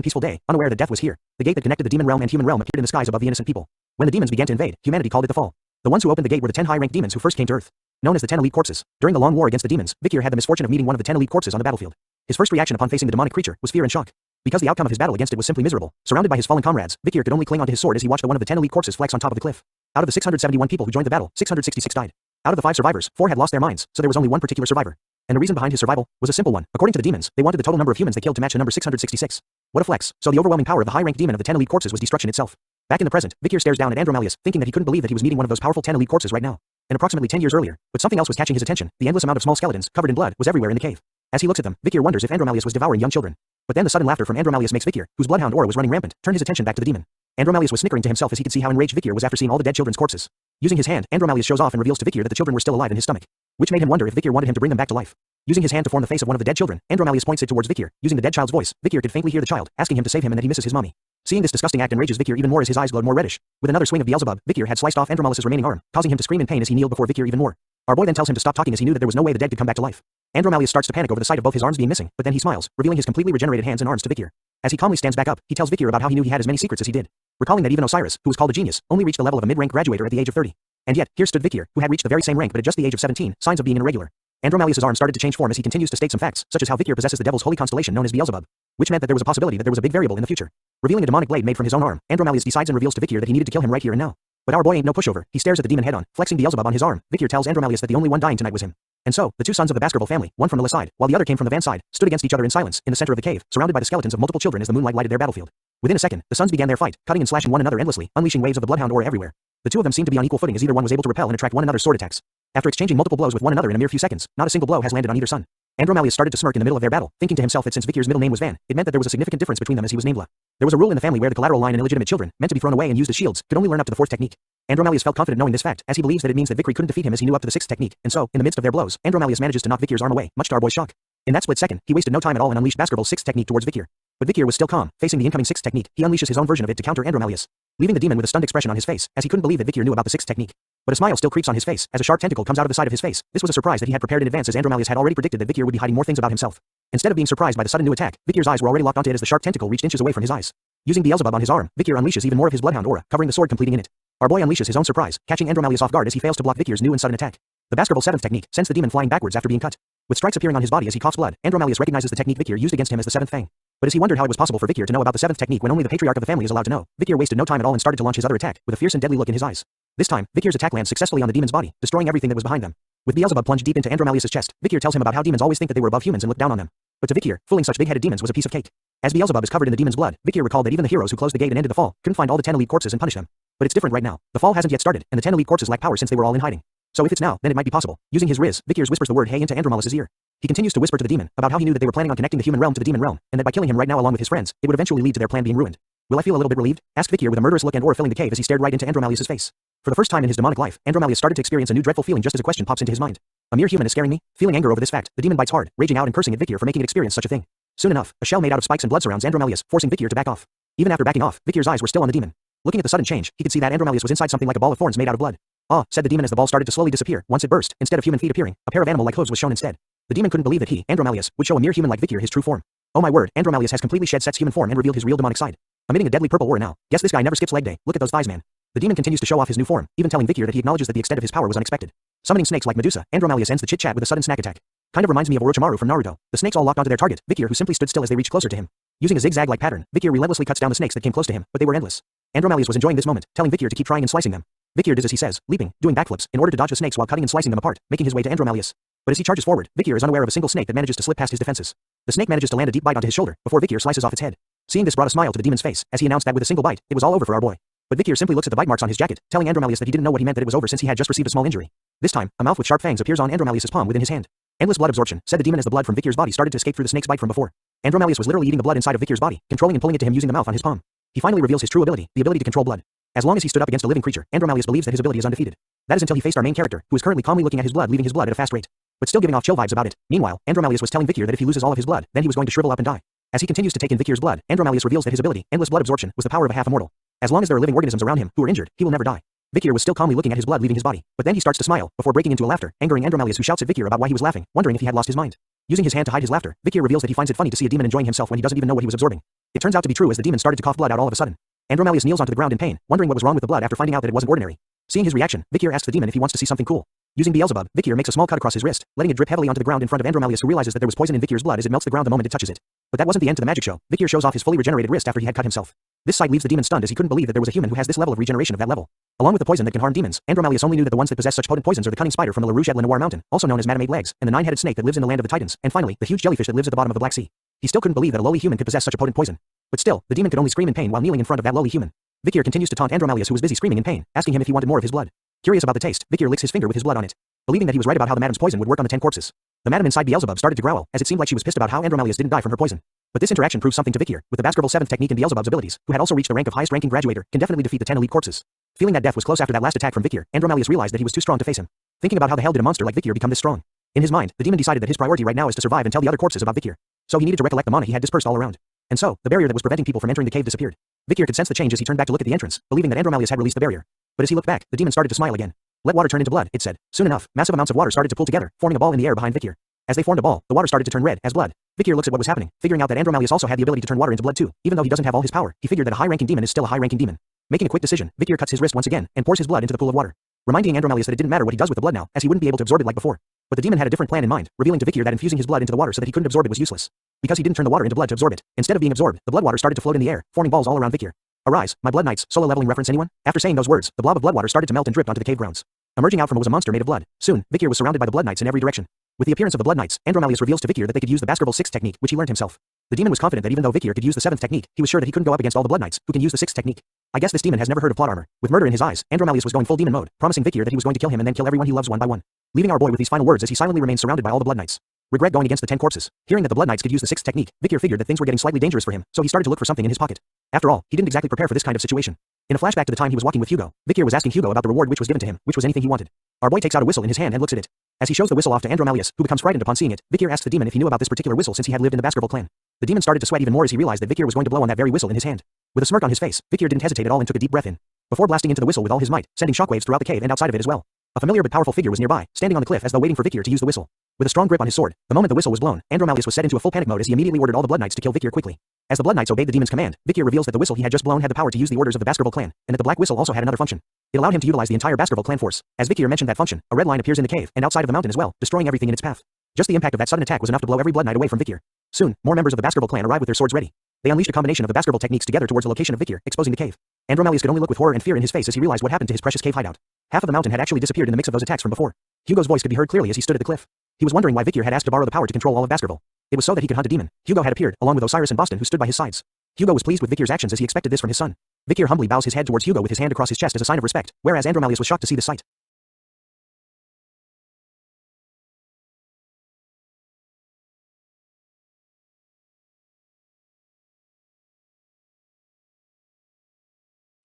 peaceful day, unaware that death was here. The gate that connected the demon realm and human realm appeared in the skies above the innocent people. When the demons began to invade, humanity called it the fall. The ones who opened the gate were the 10 high-ranked demons who first came to Earth. Known as the 10 elite corpses. During the long war against the demons, Vikir had the misfortune of meeting one of the 10 elite corpses on the battlefield. His first reaction upon facing the demonic creature was fear and shock. Because the outcome of his battle against it was simply miserable. Surrounded by his fallen comrades, Vikir could only cling onto his sword as he watched one of the 10 elite corpses flex on top of the cliff. Out of the 671 people who joined the battle, 666 died. Out of the 5 survivors, 4 had lost their minds, so there was only one particular survivor. And the reason behind his survival was a simple one. According to the demons, they wanted the total number of humans they killed to match the number 666. What a flex. So the overwhelming power of the high-ranked demon of the 10 elite corpses was destruction itself. Back in the present, Vikir stares down at Andromalius, thinking that he couldn't believe that he was meeting one of those powerful 10 elite corpses right now. And approximately 10 years earlier. But something else was catching his attention. The endless amount of small skeletons, covered in blood, was everywhere in the cave. As he looks at them, Vikir wonders if Andromalius was devouring young children. But then the sudden laughter from Andromalius makes Vikir, whose bloodhound aura was running rampant, turn his attention back to the demon. Andromalius was snickering to himself as he could see how enraged Vikir was after seeing all the dead children's corpses. Using his hand, Andromalius shows off and reveals to Vikir that the children were still alive in his stomach. Which made him wonder if Vikir wanted him to bring them back to life. Using his hand to form the face of one of the dead children, Andromalius points it towards Vikir. Using the dead child's voice, Vikir could faintly hear the child, asking him to save him and that he misses his mommy. Seeing this disgusting act enrages Vikir even more as his eyes glowed more reddish. With another swing of Beelzebub, Vikir had sliced off Andromalius' remaining arm, causing him to scream in pain as he kneeled before Vikir even more. Our boy then tells him to stop talking as he knew that there was no way the dead could come back to life. Andromalius starts to panic over the sight of both his arms being missing, but then he smiles, revealing his completely regenerated hands and arms to Vikir. As he calmly stands back up, he tells Vikir about how he knew he had as many secrets as he did. Recalling that even Osiris, who was called a genius, only reached the level of a mid-rank graduator at the age of 30. And yet, here stood Vikir, who had reached the very same rank but at just the age of 17, signs of being irregular. Andromalius' arm started to change form as he continues to state some facts, such as how Vikir possesses the devil's holy constellation known as Beelzebub, which meant that there was a possibility that there was a big variable in the future. Revealing a demonic blade made from his own arm, Andromalius decides and reveals to Vikir that he needed to kill him right here and now. But our boy ain't no pushover. He stares at the demon head on, flexing Beelzebub on his arm. Vikir tells Andromalius that the only one dying tonight was him. And so, the two sons of the Baskerville family, one from the left side, while the other came from the van side, stood against each other in silence, in the center of the cave, surrounded by the skeletons of multiple children as the moonlight lighted their battlefield. Within a second, the sons began their fight, cutting and slashing one another endlessly, unleashing waves of the bloodhound aura everywhere. The two of them seemed to be on equal footing as either one was able to repel and attract one another's sword attacks. After exchanging multiple blows with one another in a mere few seconds, not a single blow has landed on either son. Andromalius started to smirk in the middle of their battle, thinking to himself that since Vikir's middle name was Van, it meant that there was a significant difference between them as he was named La. There was a rule in the family where the collateral line and illegitimate children, meant to be thrown away and used as shields, could only learn up to the 4th technique. Andromalius felt confident knowing this fact, as he believes that it means that Vikir couldn't defeat him as he knew up to the 6th technique, and so, in the midst of their blows, Andromalius manages to knock Vikir's arm away, much to our boy's shock. In that split second, he wasted no time at all and unleashed Baskerville's 6th technique towards Vikir. But Vikir was still calm, facing the incoming 6th technique. He unleashes his own version of it to counter Andromalius, leaving the demon with a stunned expression on his face, as he couldn't believe that Vikir knew about the 6th technique. But a smile still creeps on his face, as a sharp tentacle comes out of the side of his face. This was a surprise that he had prepared in advance as Andromalius had already predicted that Vikir would be hiding more things about himself. Instead of being surprised by the sudden new attack, Vikir's eyes were already locked onto it as the sharp tentacle reached inches away from his eyes. Using Beelzebub on his arm, Vikir unleashes even more of his bloodhound aura, covering the sword completing in it. Our boy unleashes his own surprise, catching Andromalius off guard as he fails to block Vikir's new and sudden attack. The Baskerville 7th technique sends the demon flying backwards after being cut. With strikes appearing on his body as he coughs blood, Andromalius recognizes the technique Vikir used against him as the 7th fang. But as he wondered how it was possible for Vikir to know about the 7th technique when only the patriarch of the family is allowed to know, Vikir wasted no time at all and started to launch his other attack, with a fierce and deadly look in his eyes. This time, Vikir's attack lands successfully on the demon's body, destroying everything that was behind them. With Beelzebub plunged deep into Andromalius' chest, Vikir tells him about how demons always think that they were above humans and look down on them. But to Vikir, fooling such big-headed demons was a piece of cake. As Beelzebub is covered in the demon's blood, Vikir recalled that even the heroes who closed the gate and ended the fall couldn't find all the 10 elite corpses and punish them. But it's different right now. The fall hasn't yet started, and the 10 elite corpses lack power since they were all in hiding. So if it's now, then it might be possible. Using his Riz, Vikir whispers the word hey into Andromalius' ear. He continues to whisper to the demon about how he knew that they were planning on connecting the human realm to the demon realm, and that by killing him right now along with his friends, it would eventually lead to their plan being ruined. Will I feel a little bit relieved? Asked Vikir with a murderous look and aura filling the cave as he stared right into Andromalius' face. For the first time in his demonic life, Andromalius started to experience a new dreadful feeling just as a question pops into his mind. A mere human is scaring me? Feeling anger over this fact, the demon bites hard, raging out and cursing at Vikir for making it experience such a thing. Soon enough, a shell made out of spikes and blood surrounds Andromalius, forcing Vikir to back off. Even after backing off, Vikir's eyes were still on the demon. Looking at the sudden change, he could see that Andromalius was inside something like a ball of thorns made out of blood. Ah, said the demon as the ball started to slowly disappear. Once it burst, instead of human feet appearing, a pair of animal-like hooves was shown instead. The demon couldn't believe that he, Andromalius, would show a mere human like Vikir his true form. Oh my word, Andromalius has completely shed Set's human form and revealed his real demonic side. Emitting a deadly purple aura now. Guess this guy never skips leg day. Look at those thighs, man. The demon continues to show off his new form, even telling Vikir that he acknowledges that the extent of his power was unexpected. Summoning snakes like Medusa, Andromalius ends the chit-chat with a sudden snack attack. Kind of reminds me of Orochimaru from Naruto. The snakes all locked onto their target, Vikir who simply stood still as they reached closer to him. Using a zigzag-like pattern, Vikir relentlessly cuts down the snakes that came close to him, but they were endless. Andromalius was enjoying this moment, telling Vikir to keep trying and slicing them. Vikir does as he says, leaping, doing backflips, in order to dodge the snakes while cutting and slicing them apart, making his way to Andromalius. But as he charges forward, Vikir is unaware of a single snake that manages to slip past his defenses. The snake manages to land a deep bite onto his shoulder, before Vikir slices off its head. Seeing this brought a smile to the demon's face, as he announced that with a single bite, it was all over for our boy. But Vikir simply looks at the bite marks on his jacket, telling Andromalius that he didn't know what he meant that it was over since he had just received a small injury. This time, a mouth with sharp fangs appears on Andromalius' palm within his hand. Endless blood absorption, said the demon as the blood from Vikir's body started to escape through the snake's bite from before. Andromalius was literally eating the blood inside of Vikir's body, controlling and pulling it to him using the mouth on his palm. He finally reveals his true ability, the ability to control blood. As long as he stood up against a living creature, Andromalius believes that his ability is undefeated. That is until he faced our main character, who is currently calmly looking at his blood, leaving his blood at a fast rate, but still giving off chill vibes about it. Meanwhile, Andromalius was telling Vikir that if he loses all of his blood, then he was going to shrivel up and die. As he continues to take in Vikir's blood, Andromalius reveals that his ability, endless blood absorption, was the power of a half immortal. As long as there are living organisms around him who are injured, he will never die. Vikir was still calmly looking at his blood leaving his body, but then he starts to smile, before breaking into a laughter, angering Andromalius who shouts at Vikir about why he was laughing, wondering if he had lost his mind. Using his hand to hide his laughter, Vikir reveals that he finds it funny to see a demon enjoying himself when he doesn't even know what he was absorbing. It turns out to be true as the demon started to cough blood out all of a sudden. Andromalius kneels onto the ground in pain, wondering what was wrong with the blood after finding out that it wasn't ordinary. Seeing his reaction, Vikir asks the demon if he wants to see something cool. Using Beelzebub, Vikir makes a small cut across his wrist, letting it drip heavily onto the ground in front of Andromalius, who realizes that there was poison in Vikir's blood as it melts the ground the moment it touches it. But that wasn't the end to the magic show. Vikir shows off his fully regenerated wrist after he had cut himself. This sight leaves the demon stunned as he couldn't believe that there was a human who has this level of regeneration of that level. Along with the poison that can harm demons, Andromalius only knew that the ones that possess such potent poisons are the cunning spider from the La Rouge at Lenoir Mountain, also known as Madame Eight Legs, and the nine-headed snake that lives in the land of the Titans, and finally, the huge jellyfish that lives at the bottom of the Black Sea. He still couldn't believe that a lowly human could possess such a potent poison. But still, the demon could only scream in pain while kneeling in front of that lowly human. Vikir continues to taunt Andromalius, who was busy screaming in pain, asking him if he wanted more of his blood. Curious about the taste, Vikir licks his finger with his blood on it. Believing that he was right about how the madam's poison would work on the 10 corpses. The madam inside Beelzebub started to growl, as it seemed like she was pissed about how Andromalius didn't die from her poison. But this interaction proves something to Vikir, with the Baskerville 7th technique and Beelzebub's abilities, who had also reached the rank of highest-ranking graduator, can definitely defeat the 10 elite corpses. Feeling that death was close after that last attack from Vikir, Andromalius realized that he was too strong to face him. Thinking about how the hell did a monster like Vikir become this strong? In his mind, the demon decided that his priority right now is to survive and tell the other corpses about Vikir. So he needed to recollect the mana he had dispersed all around. And so, the barrier that was preventing people from entering the cave disappeared. Vikir could sense the change as he turned back to look at the entrance, believing that Andromalius had released the barrier. But as he looked back, the demon started to smile again. Let water turn into blood, it said. Soon enough, massive amounts of water started to pull together, forming a ball in the air behind Vikir. As they formed a ball, the water started to turn red as blood. Vikir looks at what was happening, figuring out that Andromalius also had the ability to turn water into blood too. Even though he doesn't have all his power, he figured that a high-ranking demon is still a high-ranking demon. Making a quick decision, Vikir cuts his wrist once again and pours his blood into the pool of water, reminding Andromalius that it didn't matter what he does with the blood now, as he wouldn't be able to absorb it like before. But the demon had a different plan in mind, revealing to Vikir that infusing his blood into the water so that he couldn't absorb it was useless. Because he didn't turn the water into blood to absorb it. Instead of being absorbed, the blood water started to float in the air, forming balls all around Vikir. Arise, my blood knights, solo leveling reference anyone? After saying those words, the blob of blood water started to melt and dripped onto the cave grounds. Emerging out from what was a monster made of blood. Soon, Vikir was surrounded by the blood knights in every direction. With the appearance of the blood knights, Andromalius reveals to Vikir that they could use the Baskerville 6th technique, which he learned himself. The demon was confident that even though Vikir could use the 7th technique, he was sure that he couldn't go up against all the blood knights, who can use the 6th technique. I guess this demon has never heard of plot armor. With murder in his eyes, Andromalius was going full demon mode, promising Vikir that he was going to kill him and then kill everyone he loves one by one. Leaving our boy with these final words as he silently remained surrounded by all the blood knights. Regret going against the 10 corpses. Hearing that the blood knights could use the 6th technique, Vikir figured that things were getting slightly dangerous for him, so he started to look for something in his pocket. After all, he didn't exactly prepare for this kind of situation. In a flashback to the time he was walking with Hugo, Vikir was asking Hugo about the reward which was given to him, which was anything he wanted. Our boy takes out a whistle in his hand and looks at it. As he shows the whistle off to Andromalius, who becomes frightened upon seeing it, Vikir asks the demon if he knew about this particular whistle since he had lived in the Baskerville clan. The demon started to sweat even more as he realized that Vikir was going to blow on that very whistle in his hand. With a smirk on his face, Vikir didn't hesitate at all and took a deep breath in, before blasting into the whistle with all his might, sending shockwaves throughout the cave and outside of it as well. A familiar but powerful figure was nearby, standing on the cliff as though waiting for Vikir to use the whistle. With a strong grip on his sword, the moment the whistle was blown, Andromalius was set into a full panic mode as he immediately ordered all the blood knights to kill Vikir quickly. As the blood knights obeyed the demon's command, Vikir reveals that the whistle he had just blown had the power to use the orders of the Baskerville clan, and that the black whistle also had another function. It allowed him to utilize the entire Baskerville clan force. As Vikir mentioned that function, a red line appears in the cave and outside of the mountain as well, destroying everything in its path. Just the impact of that sudden attack was enough to blow every blood knight away from Vikir. Soon, more members of the Baskerville clan arrived with their swords ready. They unleashed a combination of the Baskerville techniques together towards the location of Vikir, exposing the cave. Andromalius could only look with horror and fear in his face as he realized what happened to his precious cave hideout. Half of the mountain had actually disappeared in the mix of those attacks from before. Hugo's voice could be heard clearly as he stood at the cliff. He was wondering why Vikir had asked to borrow the power to control all of Baskerville. It was so that he could hunt a demon. Hugo had appeared, along with Osiris and Boston, who stood by his sides. Hugo was pleased with Vikir's actions as he expected this from his son. Vikir humbly bows his head towards Hugo with his hand across his chest as a sign of respect, whereas Andromalius was shocked to see the sight.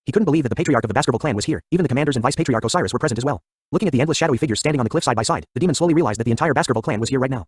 He couldn't believe that the patriarch of the Baskerville clan was here. Even the commanders and vice-patriarch Osiris were present as well. Looking at the endless shadowy figures standing on the cliff side by side, the demon slowly realized that the entire Baskerville clan was here right now.